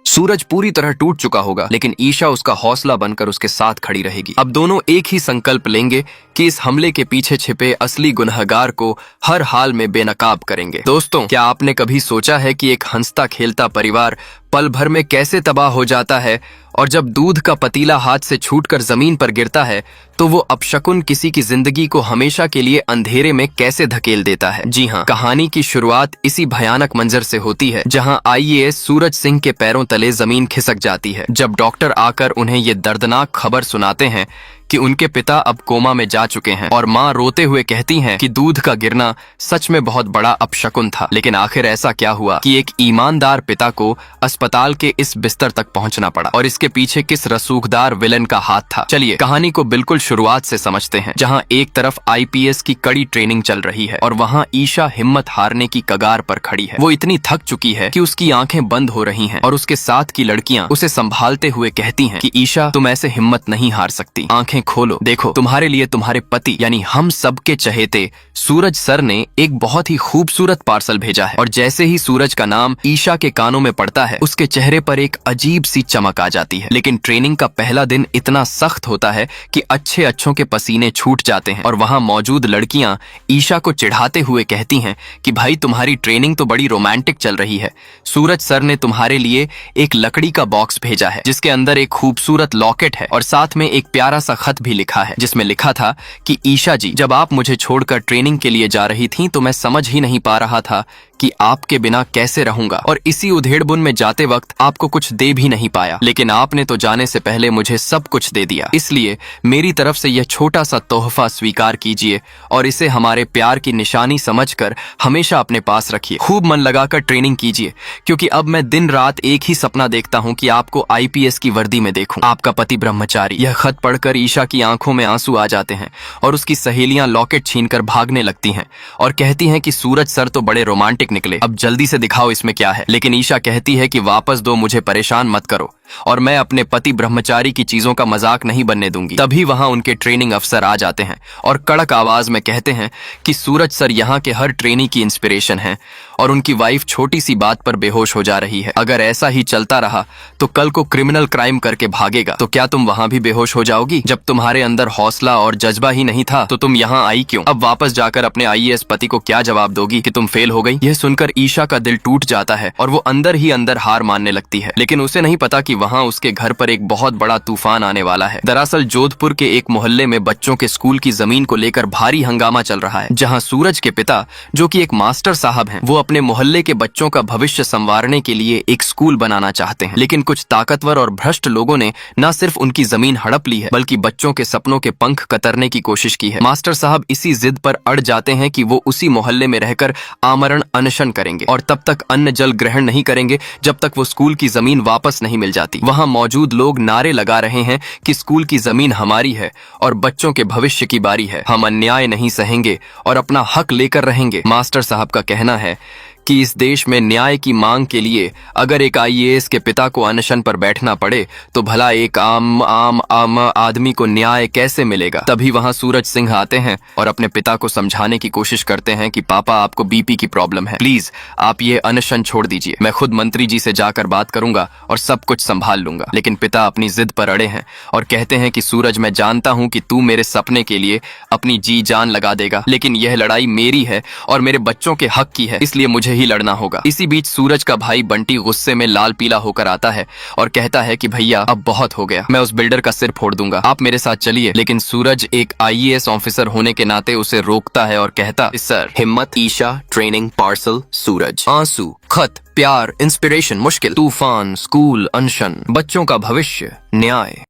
सूरज पूरी तरह टूट चुका होगा, लेकिन ईशा उसका हौसला बनकर उसके साथ खड़ी रहेगी। अब दोनों एक ही संकल्प लेंगे कि इस हमले के पीछे छिपे असली गुनहगार को हर हाल में बेनकाब करेंगे। दोस्तों, क्या आपने कभी सोचा है कि एक हंसता खेलता परिवार पल भर में कैसे तबाह हो जाता है, और जब दूध का पतीला हाथ से छूटकर जमीन पर गिरता है तो वो अपशकुन किसी की जिंदगी को हमेशा के लिए अंधेरे में कैसे धकेल देता है। जी हाँ, कहानी की शुरुआत इसी भयानक मंजर से होती है, जहां आईएएस सूरज सिंह के पैरों तले जमीन खिसक जाती है। जब डॉक्टर आकर उन्हें ये दर्दनाक खबर सुनाते हैं कि उनके पिता अब कोमा में जा चुके हैं, और माँ रोते हुए कहती हैं कि दूध का गिरना सच में बहुत बड़ा अपशकुन था। लेकिन आखिर ऐसा क्या हुआ कि एक ईमानदार पिता को अस्पताल के इस बिस्तर तक पहुंचना पड़ा, और इसके पीछे किस रसूखदार विलन का हाथ था? चलिए कहानी को बिल्कुल शुरुआत से समझते हैं, जहां एक तरफ आईपीएस की कड़ी ट्रेनिंग चल रही है और वहां ईशा हिम्मत हारने की कगार पर खड़ी है। वो इतनी थक चुकी है कि उसकी आंखें बंद हो रही हैं, और उसके साथ की लड़कियां उसे संभालते हुए कहती हैं कि ईशा, तुम ऐसे हिम्मत नहीं हार सकती, आंखें खोलो, देखो तुम्हारे लिए तुम्हारे पति यानी हम सबके चहेते सूरज सर ने एक बहुत ही खूबसूरत पार्सल भेजा है। और जैसे ही सूरज का नाम ईशा के कानों में पड़ता है, उसके चेहरे पर एक अजीब सी चमक आ जाती है। लेकिन ट्रेनिंग का पहला दिन इतना सख्त होता है कि अच्छों के पसीने छूट जाते हैं, और वहां मौजूद लड़कियां ईशा को चिढ़ाते हुए कहती हैं कि भाई, तुम्हारी ट्रेनिंग तो बड़ी रोमांटिक चल रही है। सूरज सर ने तुम्हारे लिए एक लकड़ी का बॉक्स भेजा है, जिसके अंदर एक खूबसूरत लॉकेट है, और साथ में एक प्यारा सा खत भी लिखा है, जिसमें लिखा था कि ईशा जी, जब आप मुझे छोड़कर ट्रेनिंग के लिए जा रही थीं तो मैं समझ ही नहीं पा रहा था कि आपके बिना कैसे रहूंगा, और इसी उधेड़बुन में जाते वक्त आपको कुछ दे भी नहीं पाया, लेकिन आपने तो जाने से पहले मुझे सब कुछ दे दिया। इसलिए मेरी तरफ से यह छोटा सा तोहफा स्वीकार कीजिए, और इसे हमारे प्यार की निशानी समझकर हमेशा अपने पास रखिए। खूब मन लगाकर ट्रेनिंग कीजिए, क्योंकि अब मैं दिन रात एक ही सपना देखता हूँ कि आपको आईपीएस की वर्दी में देखूं। आपका पति ब्रह्मचारी। यह खत पढ़कर ईशा की आंखों में आंसू आ जाते हैं, और उसकी सहेलियां लॉकेट छीनकर भागने लगती हैं और कहती हैं कि सूरज सर तो बड़े रोमांटिक निकले, अब जल्दी से दिखाओ इसमें क्या है। लेकिन ईशा कहती है कि वापस दो, मुझे परेशान मत करो, और मैं अपने पति ब्रह्मचारी की चीजों का मजाक नहीं बनने दूंगी। तभी वहां उनके ट्रेनिंग अफसर आ जाते हैं और कड़क आवाज में कहते हैं कि सूरज सर यहाँ के हर ट्रेनी की इंस्पिरेशन हैं, और उनकी वाइफ छोटी सी बात पर बेहोश हो जा रही है। अगर ऐसा ही चलता रहा तो कल को क्रिमिनल क्राइम करके भागेगा, तो क्या तुम वहां भी बेहोश हो जाओगी? जब तुम्हारे अंदर हौसला और जज्बा ही नहीं था तो तुम यहाँ आई क्यों? अब वापस जाकर अपने आईएएस पति को क्या जवाब दोगी कि तुम फेल हो गई? यह सुनकर ईशा का दिल टूट जाता है, और वो अंदर ही अंदर हार मानने लगती है। लेकिन उसे नहीं पता कि वहां उसके घर पर एक बहुत बड़ा तूफान आने वाला है। दरअसल जोधपुर के एक मोहल्ले में बच्चों के स्कूल की जमीन को लेकर भारी हंगामा चल रहा है, जहां सूरज के पिता, जो कि एक मास्टर साहब हैं, वो अपने मोहल्ले के बच्चों का भविष्य संवारने के लिए एक स्कूल बनाना चाहते हैं। लेकिन कुछ ताकतवर और भ्रष्ट लोगों ने न सिर्फ उनकी जमीन हड़प ली है, बल्कि बच्चों के सपनों के पंख कतरने की कोशिश की है। मास्टर साहब इसी जिद पर अड़ जाते हैं कि वो उसी मोहल्ले में रहकर आमरण अनशन करेंगे, और तब तक अन्न जल ग्रहण नहीं करेंगे जब तक वो स्कूल की जमीन वापस नहीं मिल जाती। वहां मौजूद लोग नारे लगा रहे हैं कि स्कूल की जमीन हमारी है और बच्चों के भविष्य की बारी है, हम अन्याय नहीं सहेंगे और अपना हक लेकर रहेंगे। मास्टर साहब का कहना है कि इस देश में न्याय की मांग के लिए अगर एक आईएएस के पिता को अनशन पर बैठना पड़े तो भला एक आम आदमी को न्याय कैसे मिलेगा? तभी वहां सूरज सिंह आते हैं और अपने पिता को समझाने की कोशिश करते हैं कि पापा, आपको बीपी की प्रॉब्लम है, प्लीज आप ये अनशन छोड़ दीजिए, मैं खुद मंत्री जी से जाकर बात करूंगा और सब कुछ संभाल लूंगा। लेकिन पिता अपनी जिद पर अड़े हैं और कहते हैं कि सूरज, मैं जानता हूं कि तू मेरे सपने के लिए अपनी जी जान लगा देगा, लेकिन यह लड़ाई मेरी है और मेरे बच्चों के हक की है, इसलिए मुझे ही लड़ना होगा। इसी बीच सूरज का भाई बंटी गुस्से में लाल पीला होकर आता है और कहता है कि भैया, अब बहुत हो गया, मैं उस बिल्डर का सिर फोड़ दूंगा, आप मेरे साथ चलिए। लेकिन सूरज एक आईएएस ऑफिसर होने के नाते उसे रोकता है और कहता, सर, हिम्मत, ईशा, ट्रेनिंग, पार्सल, सूरज, आंसू, खत, प्यार, इंस्पिरेशन, मुश्किल, तूफान, स्कूल, अनशन, बच्चों का भविष्य, न्याय।